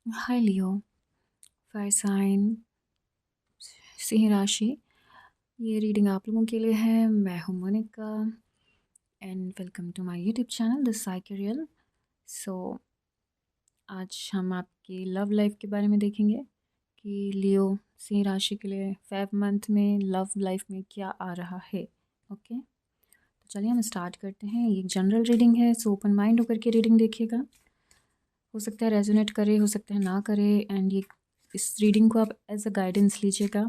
हाय लियो, fire sign, Singh राशि। ये reading आप लोगों के लिए है। मैं हूँ Monika and welcome to my YouTube channel the साइकेरियल। सो आज हम आपकी लव लाइफ के बारे में देखेंगे कि लियो सिंह राशि के लिए 5 मंथ में लव लाइफ में क्या आ रहा है। ओके, तो चलिए हम स्टार्ट करते हैं। ये एक जनरल रीडिंग है, सो ओपन माइंड होकर के रीडिंग देखिएगा। हो सकता है रेजोनेट करे, हो सकता है ना करे, एंड ये इस रीडिंग को आप एज अ गाइडेंस लीजिएगा।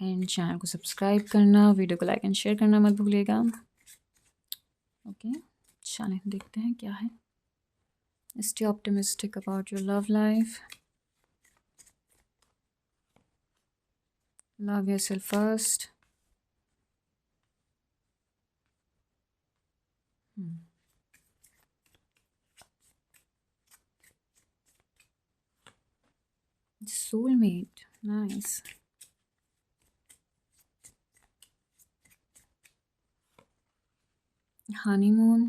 एंड चैनल को सब्सक्राइब करना, वीडियो को लाइक एंड शेयर करना मत भूलिएगा। ओके, चलें देखते हैं क्या है। Stay optimistic about your love life, love yourself first. Soulmate, nice. Honeymoon,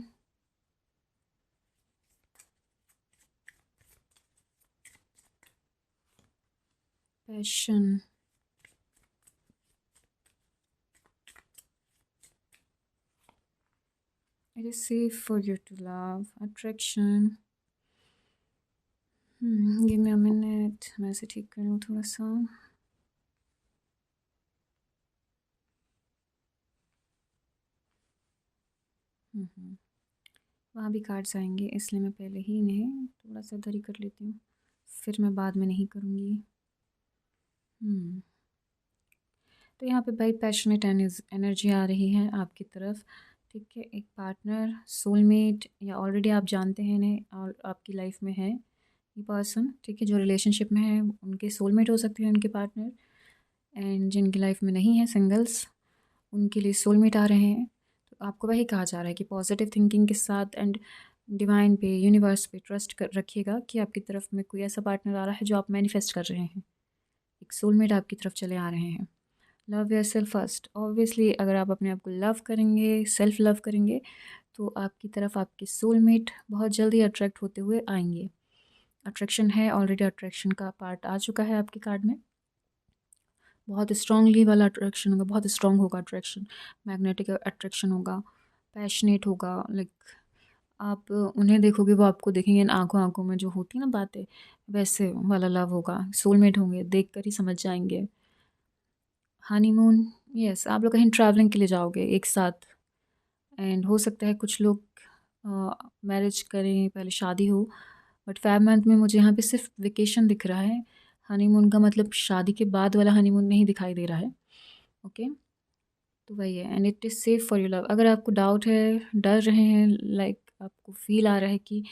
passion, it is safe for you to love, attraction। Give me a minute, मैं इसे ठीक कर लूँ थोड़ा सा। वहाँ भी कार्ड्स आएंगे, इसलिए मैं पहले ही इन्हें थोड़ा सा इधर ही कर लेती हूँ, फिर मैं बाद में नहीं करूँगी। तो यहाँ पे भाई पैशनेट एनर्जी आ रही है आपकी तरफ। ठीक है, एक पार्टनर, सोलमेट, या ऑलरेडी आप जानते हैं इन्हें और आपकी लाइफ में है ये पर्सन। ठीक है, जो रिलेशनशिप में है उनके सोलमेट हो सकते हैं उनके पार्टनर, एंड जिनकी लाइफ में नहीं है, सिंगल्स, उनके लिए सोलमेट आ रहे हैं। तो आपको वही कहा जा रहा है कि पॉजिटिव थिंकिंग के साथ एंड डिवाइन पे, यूनिवर्स पे ट्रस्ट कर रखिएगा कि आपकी तरफ में कोई ऐसा पार्टनर आ रहा है जो आप मैनिफेस्ट कर रहे हैं। एक सोलमेट आपकी तरफ चले आ रहे हैं। Love yourself first. Obviously अगर आप अपने आप को लव करेंगे, सेल्फ लव करेंगे, तो आपकी तरफ आपके सोलमेट बहुत जल्दी अट्रैक्ट होते हुए आएंगे। अट्रैक्शन है, ऑलरेडी अट्रैक्शन का पार्ट आ चुका है आपके कार्ड में। बहुत स्ट्रांगली वाला अट्रैक्शन होगा, बहुत स्ट्रांग होगा अट्रैक्शन, मैग्नेटिक अट्रैक्शन होगा, पैशनेट होगा। लाइक आप उन्हें देखोगे, वो आपको देखेंगे, इन आंखों आंखों में जो होती है ना बातें, वैसे वाला लव होगा। सोलमेट होंगे, देख कर ही समझ जाएंगे। हनीमून, यस, आप लोग कहीं ट्रैवलिंग के लिए जाओगे एक साथ, एंड हो सकता है कुछ लोग मैरिज करें, पहले शादी हो। बट 5 मंथ में मुझे यहाँ पे सिर्फ वेकेशन दिख रहा है। हनीमून का मतलब शादी के बाद वाला हनीमून नहीं दिखाई दे रहा है। ओके, तो वही है, and it is safe for you love. अगर आपको डाउट है, डर रहे हैं, लाइक आपको फील आ रहा है कि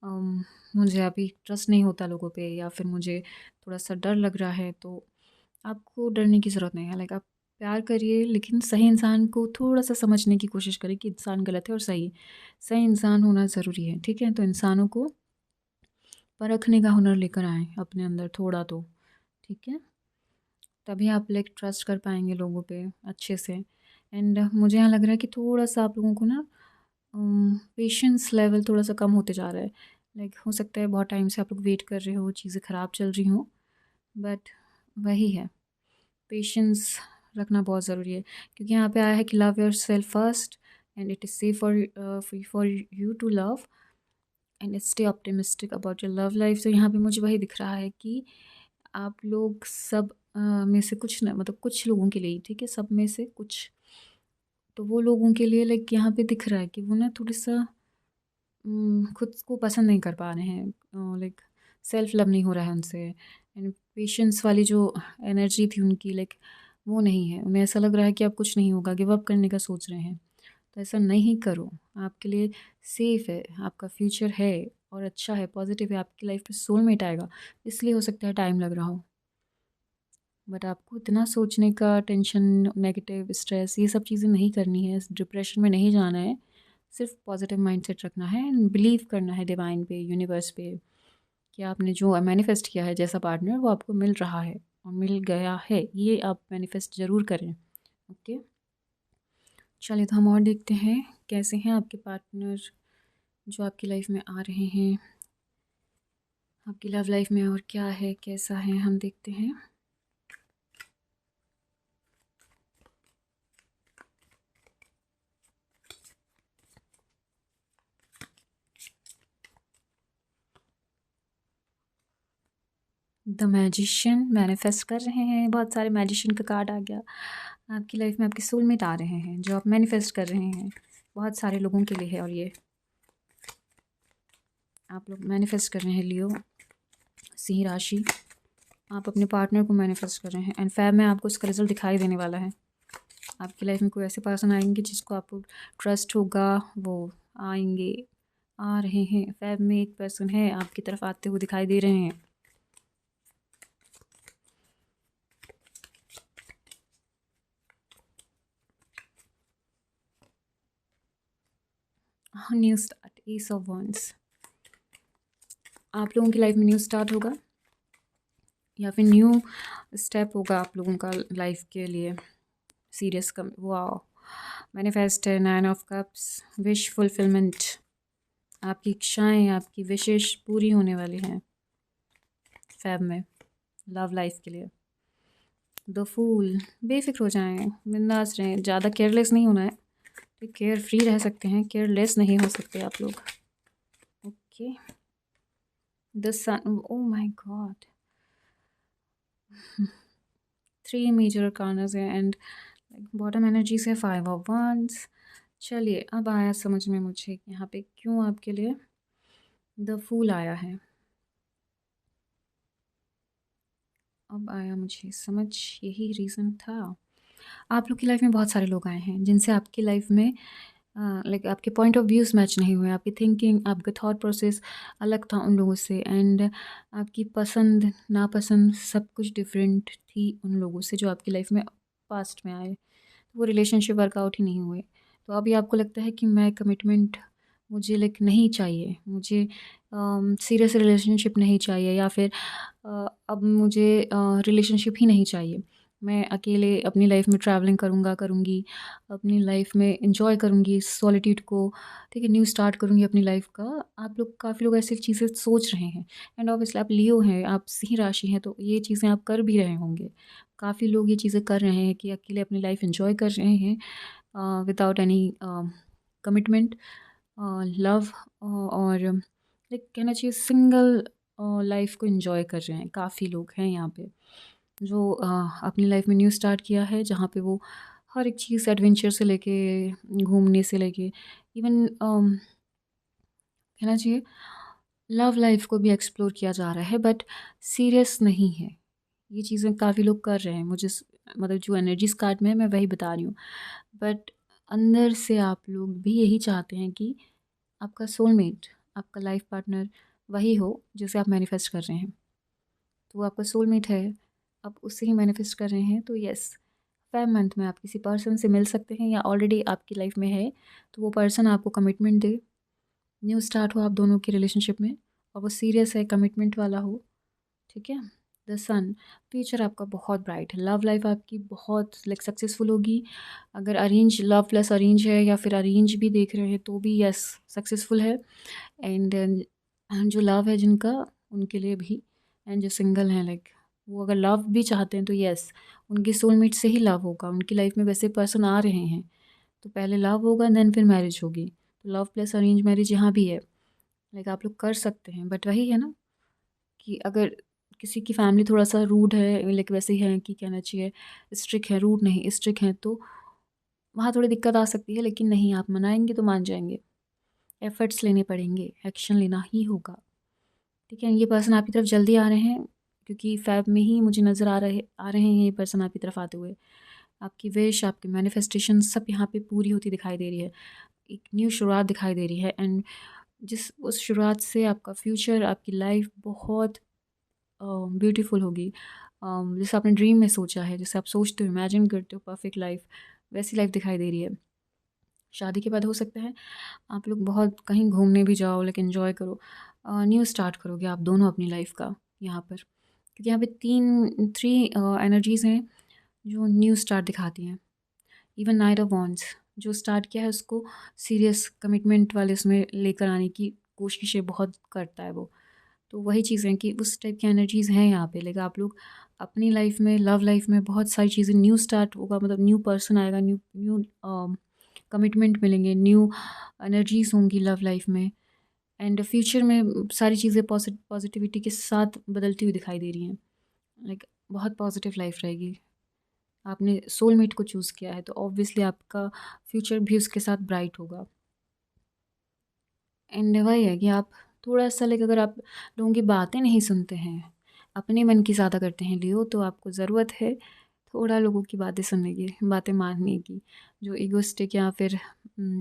मुझे अभी ट्रस्ट नहीं होता लोगों पे, या फिर मुझे थोड़ा सा डर लग रहा है, तो आपको डरने की ज़रूरत नहीं है। लाइक आप प्यार करिए, लेकिन सही इंसान को थोड़ा सा समझने की कोशिश करें कि इंसान गलत है और सही। सही इंसान होना ज़रूरी है। ठीक है, तो इंसानों को परखने का हुनर लेकर आएँ अपने अंदर थोड़ा तो। ठीक है, तभी आप लाइक ट्रस्ट कर पाएंगे लोगों पे अच्छे से। एंड मुझे यहाँ लग रहा है कि थोड़ा सा आप लोगों को ना पेशेंस लेवल थोड़ा सा कम होते जा रहा है। लाइक हो सकता है बहुत टाइम से आप लोग वेट कर रहे हो, चीज़ें ख़राब चल रही हों, बट वही है, पेशेंस रखना बहुत ज़रूरी है। क्योंकि यहाँ पे आया है कि love yourself first and it is safe for you to love and stay optimistic about your love life. तो यहाँ पे मुझे वही दिख रहा है कि आप लोग सब में से कुछ ना, मतलब कुछ लोगों के लिए ही, ठीक है, सब में से कुछ, तो वो लोगों के लिए लाइक यहाँ पे दिख रहा है कि वो ना थोड़ा सा खुद को पसंद नहीं कर पा रहे हैं। लाइक सेल्फ लव नहीं हो रहा है उनसे, एंड पेशेंस वाली जो एनर्जी थी उनकी, लाइक वो नहीं है। उन्हें ऐसा लग रहा है कि अब कुछ नहीं होगा, गिव अप करने का सोच रहे हैं। तो ऐसा नहीं करो, आपके लिए सेफ़ है, आपका फ्यूचर है और अच्छा है, पॉजिटिव है, आपकी लाइफ में सोलमेट आएगा। इसलिए हो सकता है टाइम लग रहा हो, बट आपको इतना सोचने का, टेंशन, नेगेटिव स्ट्रेस, ये सब चीज़ें नहीं करनी है, डिप्रेशन में नहीं जाना है। सिर्फ पॉजिटिव माइंडसेट रखना है एंड बिलीव करना है डिवाइन पे, यूनिवर्स पे, कि आपने जो मैनिफेस्ट किया है जैसा पार्टनर, वो आपको मिल रहा है और मिल गया है। ये आप मैनिफेस्ट ज़रूर करें। ओके, चलिए तो हम और देखते हैं कैसे हैं आपके पार्टनर जो आपकी लाइफ में आ रहे हैं। आपकी लव लाइफ में और क्या है, कैसा है, हम देखते हैं। द मैजिशियन मैनिफेस्ट कर रहे हैं, बहुत सारे मैजिशियन का कार्ड आ गया। आपकी लाइफ में आपके सोलमेट आ रहे हैं जो आप मैनिफेस्ट कर रहे हैं, बहुत सारे लोगों के लिए है। और ये आप लोग मैनिफेस्ट कर रहे हैं, लियो सिंह राशि, आप अपने पार्टनर को मैनिफेस्ट कर रहे हैं। एंड फैब में आपको उसका रिजल्ट दिखाई देने वाला है। आपकी लाइफ में कोई ऐसे पर्सन आएंगे जिसको आपको ट्रस्ट होगा, वो आएंगे, आ रहे हैं। फैब में एक पर्सन है आपकी तरफ आते हुए दिखाई दे रहे हैं। New start, ace of wands, आप लोगों की लाइफ में न्यू स्टार्ट होगा या फिर न्यू स्टेप होगा आप लोगों का लाइफ के लिए। सीरियस कम, वाओ, मैनिफेस्ट है, 9 ऑफ कप्स, विश फुलफिलमेंट, आपकी इच्छाएं, आपकी विशेष पूरी होने वाली हैं फैब में लव लाइफ के लिए। द फूल, बेफिक्र हो जाएं, बिंदास रहें, ज़्यादा केयरलेस नहीं होना है। तो केयर फ्री रह सकते हैं, केयरलेस नहीं हो सकते आप लोग। Okay, the sun, oh my god, 3 major corners है एंड बॉटम एनर्जी से 5 ऑफ वंस। चलिए, अब आया समझ में मुझे यहाँ पे क्यों आपके लिए द फूल आया है। अब आया मुझे समझ, यही रीज़न था। आप लोग की लाइफ में बहुत सारे लोग आए हैं जिनसे आपकी लाइफ में लाइक आपके पॉइंट ऑफ व्यूज़ मैच नहीं हुए, आपकी थिंकिंग, आपका थॉट प्रोसेस अलग था उन लोगों से। एंड आपकी पसंद नापसंद सब कुछ डिफरेंट थी उन लोगों से जो आपकी लाइफ में पास्ट में आए। वो रिलेशनशिप वर्कआउट ही नहीं हुए। तो अभी आपको लगता है कि मैं कमिटमेंट मुझे लाइक नहीं चाहिए, मुझे सीरियस रिलेशनशिप नहीं चाहिए, या फिर अब मुझे रिलेशनशिप ही नहीं चाहिए। मैं अकेले अपनी लाइफ में ट्रैवलिंग करूँगा, करूँगी, अपनी लाइफ में एंजॉय करूँगी सॉलिट्यूड को, ठीक है, न्यू स्टार्ट करूँगी अपनी लाइफ का। आप लोग, काफ़ी लोग ऐसी चीज़ें सोच रहे हैं। एंड ऑब्वियसली आप लियो हैं, आप सिंह राशि हैं, तो ये चीज़ें आप कर भी रहे होंगे। काफ़ी लोग ये चीज़ें कर रहे हैं कि अकेले अपनी लाइफ एंजॉय कर रहे हैं विदाउट एनी कमिटमेंट, लव, और लाइक कहना चाहिए सिंगल लाइफ को एंजॉय कर रहे हैं। काफ़ी लोग हैं यहाँ पे जो अपनी लाइफ में न्यू स्टार्ट किया है, जहाँ पे वो हर एक चीज़ एडवेंचर से लेके, घूमने से लेके, इवन कहना चाहिए लव लाइफ को भी एक्सप्लोर किया जा रहा है, बट सीरियस नहीं है। ये चीज़ें काफ़ी लोग कर रहे हैं। मुझे मतलब जो एनर्जीज कार्ड में है मैं वही बता रही हूँ, बट अंदर से आप लोग भी यही चाहते हैं कि आपका सोलमेट, आपका लाइफ पार्टनर वही हो जिसे आप मैनिफेस्ट कर रहे हैं। तो वो आपका सोलमेट है, आप उससे ही मैनिफेस्ट कर रहे हैं। तो यस, 5 मंथ में आप किसी पर्सन से मिल सकते हैं या ऑलरेडी आपकी लाइफ में है, तो वो पर्सन आपको कमिटमेंट दे, न्यू स्टार्ट हो आप दोनों की रिलेशनशिप में, और वो सीरियस है, कमिटमेंट वाला हो, ठीक है। द सन, फ्यूचर आपका बहुत ब्राइट है, लव लाइफ आपकी बहुत लाइक सक्सेसफुल होगी। अगर अरेंज लव प्लस अरेंज है या फिर अरेंज भी देख रहे हैं तो भी यस सक्सेसफुल है। एंड जो लव है जिनका, उनके लिए भी। एंड जो सिंगल हैं लाइक वो अगर लव भी चाहते हैं तो यस, उनकी सोलमेट से ही लव होगा। उनकी लाइफ में वैसे पर्सन आ रहे हैं तो पहले लव होगा देन फिर मैरिज होगी। तो लव प्लस अरेंज मैरिज यहाँ भी है, लाइक आप लोग कर सकते हैं। बट वही है ना कि अगर किसी की फैमिली थोड़ा सा रूड है, लाइक वैसे ही है कि कहना चाहिए स्ट्रिक्ट है, रूड नहीं स्ट्रिक्ट है, तो वहाँ थोड़ी दिक्कत आ सकती है। लेकिन नहीं, आप मनाएंगे तो मान जाएंगे, एफर्ट्स लेने पड़ेंगे, एक्शन लेना ही होगा, ठीक है। ये पर्सन आपकी तरफ जल्दी आ रहे हैं क्योंकि फैब में ही मुझे नज़र आ रहे हैं ये पर्सन आपकी तरफ आते हुए। आपकी विश, आपकी मैनिफेस्टेशन सब यहाँ पे पूरी होती दिखाई दे रही है। एक न्यू शुरुआत दिखाई दे रही है। एंड जिस उस शुरुआत से आपका फ्यूचर, आपकी लाइफ बहुत ब्यूटीफुल होगी। जैसे आपने ड्रीम में सोचा है, जैसे आप सोचते हो, इमेजिन करते हो परफेक्ट लाइफ, वैसी लाइफ दिखाई दे रही है। शादी के बाद हो सकता है आप लोग बहुत कहीं घूमने भी जाओ, लेकिन एंजॉय करो, न्यू स्टार्ट करोगे आप दोनों अपनी लाइफ का यहाँ पर। क्योंकि यहाँ पे 3 एनर्जीज़ हैं जो न्यू स्टार्ट दिखाती हैं। इवन नाइट ऑफ वॉन्ड्स, जो स्टार्ट किया है उसको सीरियस कमिटमेंट वाले उसमें लेकर आने की कोशिशें बहुत करता है वो। तो वही चीज़ें कि उस टाइप की एनर्जीज़ हैं यहाँ पे। लाइक आप लोग अपनी लाइफ में, लव लाइफ में बहुत सारी चीज़ें न्यू स्टार्ट होगा, मतलब न्यू पर्सन आएगा, न्यू न्यू कमिटमेंट मिलेंगे, न्यू एनर्जीज़ होंगी लव लाइफ में। एंड फ्यूचर में सारी चीज़ें पॉजिटिविटी के साथ बदलती हुई दिखाई दे रही हैं। लाइक बहुत पॉजिटिव लाइफ रहेगी। आपने सोलमेट को चूज़ किया है तो ऑब्वियसली आपका फ्यूचर भी उसके साथ ब्राइट होगा। एंड वही है कि आप थोड़ा-सा लाइक अगर आप लोगों की बातें नहीं सुनते हैं, अपने मन की ज़्यादा करते हैं लियो, तो आपको ज़रूरत है थोड़ा लोगों की बातें सुनने की, बातें मानने की। जो इगोइस्टिक या फिर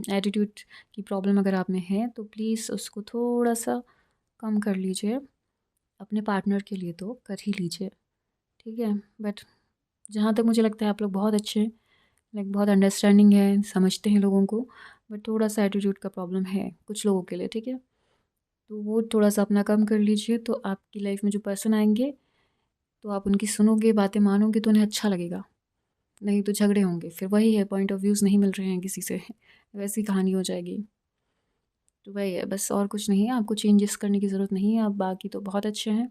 एटीट्यूड की प्रॉब्लम अगर आप में है तो प्लीज़ उसको थोड़ा-सा कम कर लीजिए। अपने पार्टनर के लिए तो कर ही लीजिए, ठीक है? बट जहाँ तक मुझे लगता है आप लोग बहुत अच्छे हैं, लाइक बहुत अंडरस्टैंडिंग है, समझते हैं लोगों को, बट थोड़ा-सा एटीट्यूड का प्रॉब्लम है कुछ लोगों के लिए, ठीक है? तो वो थोड़ा-सा अपना कम कर लीजिए, तो आपकी लाइफ में जो पर्सन आएँगे, तो आप उनकी सुनोगे, बातें मानोगे तो उन्हें अच्छा लगेगा, नहीं तो झगड़े होंगे। फिर वही है, पॉइंट ऑफ व्यूज़ नहीं मिल रहे हैं किसी से, वैसी कहानी हो जाएगी। तो वही है, बस और कुछ नहीं है, आपको चेंजेस करने की ज़रूरत नहीं है, आप बाकी तो बहुत अच्छे हैं।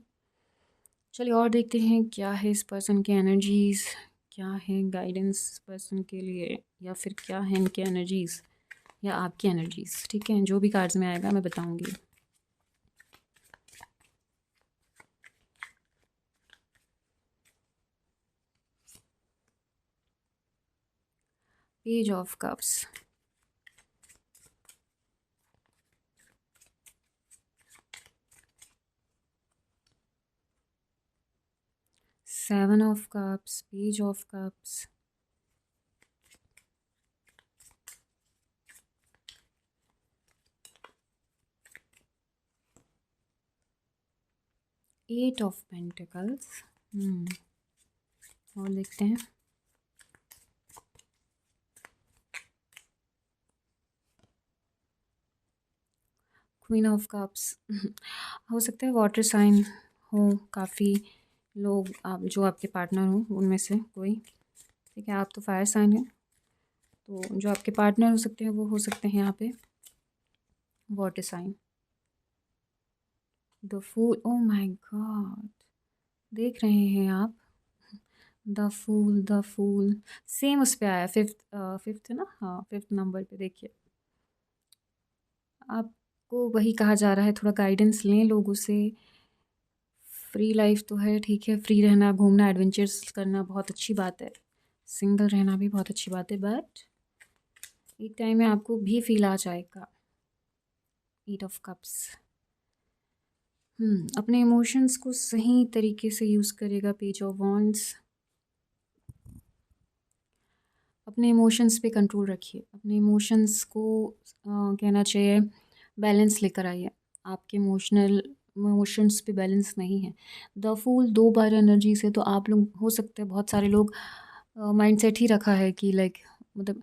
चलिए और देखते हैं क्या है इस पर्सन की एनर्जीज़, क्या है गाइडेंस पर्सन के लिए, या फिर क्या है इनकी एनर्जीज़ या आपकी एनर्जीज़, ठीक है? जो भी कार्ड्स में आएगा मैं बताऊँगी। Page of cups, 7 of cups, page of cups, 8 of pentacles। और देखते हैं क्वीन ऑफ कप्स। हो सकता है वाटर साइन हो काफ़ी लोग, आप जो आपके पार्टनर हो उनमें से कोई, ठीक है? आप तो फायर साइन है, तो जो आपके पार्टनर हो सकते हैं वो हो सकते हैं यहाँ पे water sign. The fool, oh my god, देख रहे हैं आप? द फूल सेम उस पे आया, फिफ्थ, फिफ्थ है ना? हाँ, फिफ्थ नंबर पे देखिए। आपको वही कहा जा रहा है, थोड़ा गाइडेंस लें लोगों से। फ्री लाइफ तो है, ठीक है, फ्री रहना, घूमना, एडवेंचर्स करना बहुत अच्छी बात है। सिंगल रहना भी बहुत अच्छी बात है, बट एक टाइम में आपको भी फील आ जाएगा। 8 ऑफ कप्स, अपने इमोशंस को सही तरीके से यूज़ करेगा। पेज ऑफ वॉन्ड्स, अपने इमोशंस पे कंट्रोल रखिए, अपने इमोशंस को कहना चाहिए बैलेंस लेकर आइए। आपके इमोशंस पे बैलेंस नहीं है। द फूल 2 बार एनर्जी से, तो आप लोग हो सकते हैं, बहुत सारे लोग माइंडसेट ही रखा है कि लाइक, मतलब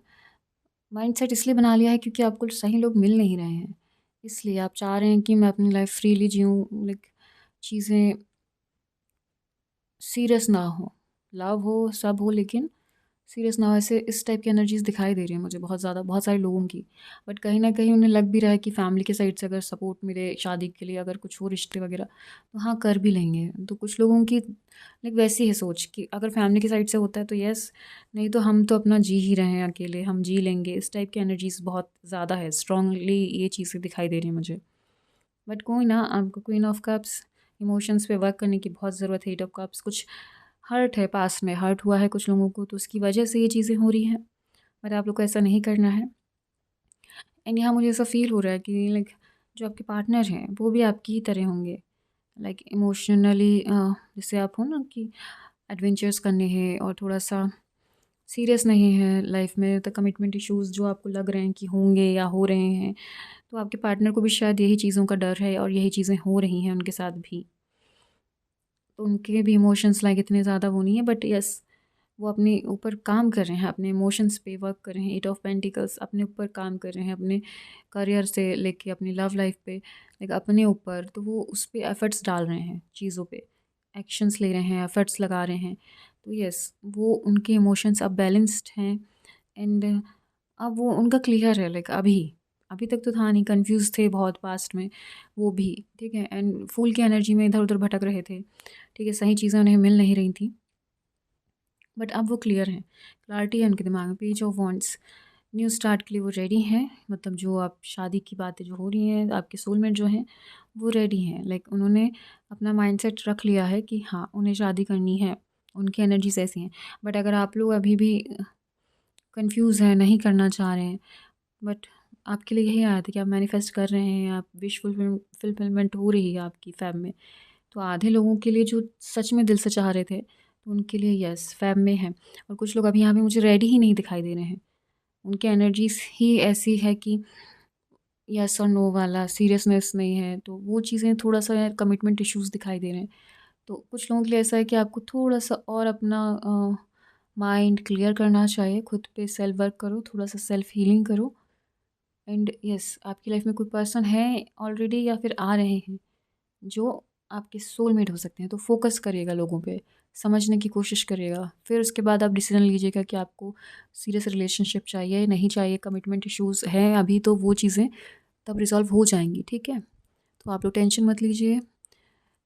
माइंडसेट इसलिए बना लिया है क्योंकि आपको सही लोग मिल नहीं रहे हैं, इसलिए आप चाह रहे हैं कि मैं अपनी लाइफ फ्रीली जीऊँ, लाइक चीज़ें सीरियस ना हो, लव हो, सब हो, लेकिन सीरियस ना हो। ऐसे इस टाइप की एनर्जीज़ दिखाई दे रही है मुझे बहुत ज़्यादा, बहुत सारे लोगों की। बट कहीं न कहीं उन्हें लग भी रहा है कि फैमिली के साइड से अगर सपोर्ट मिले शादी के लिए, अगर कुछ हो रिश्ते वगैरह, तो हाँ, कर भी लेंगे। तो कुछ लोगों की लाइक वैसी है सोच कि अगर फैमिली की साइड से होता है तो येस, नहीं तो हम तो अपना जी ही रहे हैं अकेले, हम जी लेंगे। इस टाइप की एनर्जीज़ बहुत ज़्यादा है, स्ट्रांगली ये चीज़ें दिखाई दे रही हैं मुझे। बट कोई ना, आपको क्वीन ऑफ कप्स, इमोशंस पे वर्क करने की बहुत ज़रूरत है। 8 ऑफ कप्स, कुछ हर्ट है, पास्ट में हर्ट हुआ है कुछ लोगों को, तो उसकी वजह से ये चीज़ें हो रही हैं, बट आप लोग को ऐसा नहीं करना है। एंड यहाँ मुझे ऐसा फ़ील हो रहा है कि लाइक जो आपके पार्टनर हैं वो भी आपकी ही तरह होंगे, लाइक इमोशनली, जैसे आप हो ना कि एडवेंचर्स करने हैं और थोड़ा-सा सीरियस नहीं है लाइफ में, तो कमिटमेंट इश्यूज़ जो आपको लग रहे हैं कि होंगे या हो रहे हैं, तो आपके पार्टनर को भी शायद यही चीज़ों का डर है और यही चीज़ें हो रही हैं उनके साथ भी। तो उनके भी इमोशंस लाइक इतने ज़्यादा वो नहीं है, बट यस, वो अपने ऊपर काम कर रहे हैं, अपने इमोशंस पे वर्क कर रहे हैं। 8 ऑफ पेंटिकल्स, अपने ऊपर काम कर रहे हैं, अपने करियर से लेके अपनी लव लाइफ पे, लाइक अपने ऊपर, तो वो उस पे एफ़र्ट्स डाल रहे हैं, चीज़ों पे एक्शंस ले रहे हैं, एफ़र्ट्स लगा रहे हैं। तो यस, वो उनके इमोशंस अब बैलेंस्ड हैं। एंड अब वो उनका क्लियर है, लाइक अभी अभी तक तो था नहीं, कंफ्यूज थे बहुत पास्ट में वो भी, ठीक है। एंड फूल की एनर्जी में इधर उधर भटक रहे थे, ठीक है, सही चीज़ें उन्हें मिल नहीं रही थी। बट अब वो क्लियर हैं, क्लैरिटी है उनके दिमाग में। Page of wants, new start के लिए वो रेडी हैं। मतलब जो आप शादी की बातें जो हो रही हैं, आपके सोलमेट जो हैं वो रेडी हैं। लाइक उन्होंने अपना माइंडसेट रख लिया है कि हाँ उन्हें शादी करनी है, उनकी एनर्जीज ऐसी हैं। बट अगर आप लोग अभी भी कंफ्यूज हैं, नहीं करना चाह रहे हैं, बट आपके लिए यही आया था कि आप मैनिफेस्ट कर रहे हैं, आप विश फुलफिलमेंट हो रही है आपकी फैब में। तो आधे लोगों के लिए जो सच में दिल से चाह रहे थे, तो उनके लिए यस फैब में है। और कुछ लोग अभी यहाँ पे मुझे रेडी ही नहीं दिखाई दे रहे हैं, उनकी एनर्जीज ही ऐसी है कि यस और नो वाला सीरियसनेस नहीं है। तो वो चीज़ें थोड़ा सा यार कमिटमेंट इश्यूज दिखाई दे रहे हैं। तो कुछ लोगों के लिए ऐसा है कि आपको थोड़ा सा और अपना माइंड क्लियर करना चाहिए, खुद पे सेल्फ वर्क करो, थोड़ा सा सेल्फ हीलिंग करो। एंड यस आपकी लाइफ में कोई पर्सन है ऑलरेडी या फिर आ रहे हैं जो आपके सोलमेट हो सकते हैं। तो फोकस करिएगा लोगों पे, समझने की कोशिश करिएगा, फिर उसके बाद आप डिसीजन लीजिएगा कि आपको सीरियस रिलेशनशिप चाहिए नहीं चाहिए। कमिटमेंट इश्यूज़ हैं अभी, तो वो चीज़ें तब रिज़ॉल्व हो जाएंगी, ठीक है। तो आप लोग टेंशन मत लीजिए,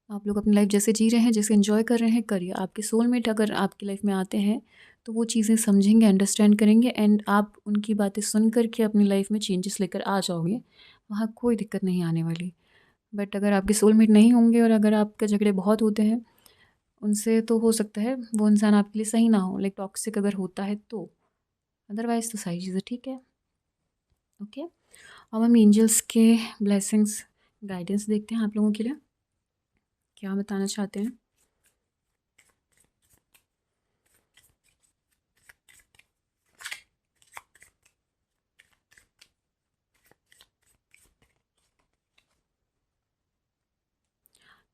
आप लोग अपनी लाइफ जैसे जी रहे हैं, जैसे एंजॉय कर रहे हैं करिए। आपके सोलमेट अगर आपकी लाइफ में आते हैं तो वो चीज़ें समझेंगे, अंडरस्टैंड करेंगे, एंड आप उनकी बातें सुन करके अपनी लाइफ में चेंजेस लेकर आ जाओगे। वहाँ कोई दिक्कत नहीं आने वाली। बट अगर आपके सोलमेट नहीं होंगे और अगर आपके झगड़े बहुत होते हैं उनसे, तो हो सकता है वो इंसान आपके लिए सही ना हो, लाइक टॉक्सिक अगर होता है तो। अदरवाइज़ तो सारी चीज़ें ठीक है, ओके। अब हम एंजल्स के ब्लेसिंग्स गाइडेंस देखते हैं आप लोगों के लिए, क्या बताना चाहते हैं।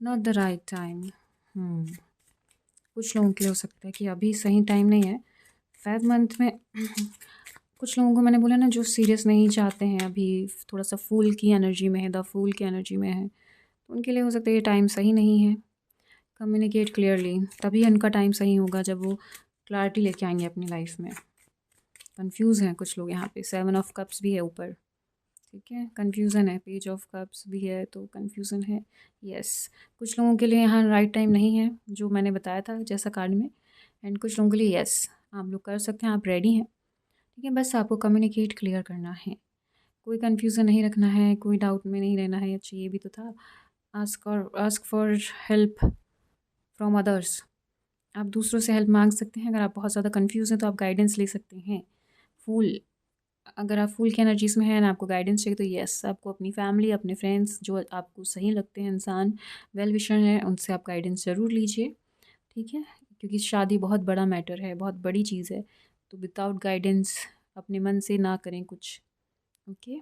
नॉट द राइट टाइम, कुछ लोगों के लिए हो सकता है कि अभी सही टाइम नहीं है 5 मंथ में। कुछ लोगों को मैंने बोला ना जो सीरियस नहीं चाहते हैं, अभी थोड़ा सा फूल की एनर्जी में है, द फूल की एनर्जी में है, तो उनके लिए हो सकता है ये टाइम सही नहीं है। कम्युनिकेट क्लियरली, तभी उनका टाइम सही होगा जब वो क्लैरिटी लेके आएंगे अपनी लाइफ में। कंफ्यूज हैं कुछ लोग यहाँ पे, 7 ऑफ कप्स भी है ऊपर, ठीक है, कन्फ्यूज़न है। पेज ऑफ कप्स भी है तो कन्फ्यूज़न है, यस। कुछ लोगों के लिए यहाँ राइट टाइम नहीं है जो मैंने बताया था जैसा कार्ड में, एंड कुछ लोगों के लिए यस आप लोग कर सकते हैं, आप रेडी हैं, ठीक है। बस आपको कम्युनिकेट क्लियर करना है, कोई कन्फ्यूज़न नहीं रखना है, कोई डाउट में नहीं रहना है। अच्छा ये भी तो था, ask for help from others, आप दूसरों से हेल्प मांग सकते हैं। अगर आप बहुत ज़्यादा कंफ्यूज हैं तो आप गाइडेंस ले सकते हैं। फूल, अगर आप फूल की एनर्जीज़ में हैं ना, आपको गाइडेंस चाहिए तो यस आपको अपनी फैमिली, अपने फ्रेंड्स जो आपको सही लगते हैं इंसान, वेल विशर हैं, उनसे आप गाइडेंस ज़रूर लीजिए, ठीक है। क्योंकि शादी बहुत बड़ा मैटर है, बहुत बड़ी चीज़ है, तो विदाउट गाइडेंस अपने मन से ना करें कुछ, ओके।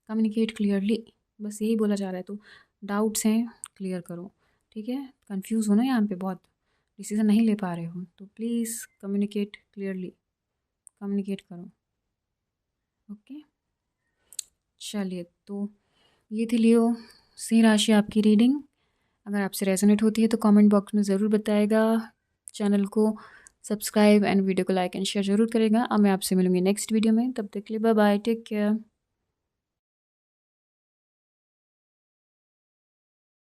कम्युनिकेट क्लियरली, बस यही बोला जा रहा है। तो डाउट्स हैं क्लियर करो, ठीक है। कंफ्यूज हो ना यहाँ पे बहुत, डिसीज़न नहीं ले पा रहे हो, तो प्लीज़ कम्युनिकेट क्लियरली, कम्युनिकेट करो, ओके। चलिए, तो ये थी लियो सिंह राशि आपकी रीडिंग। अगर आपसे रेजोनेट होती है तो कमेंट बॉक्स में ज़रूर बताएगा, चैनल को सब्सक्राइब एंड वीडियो को लाइक एंड शेयर ज़रूर करेगा। अब मैं आपसे मिलूंगी नेक्स्ट वीडियो में, तब तक के लिए बाय बाय, टेक केयर।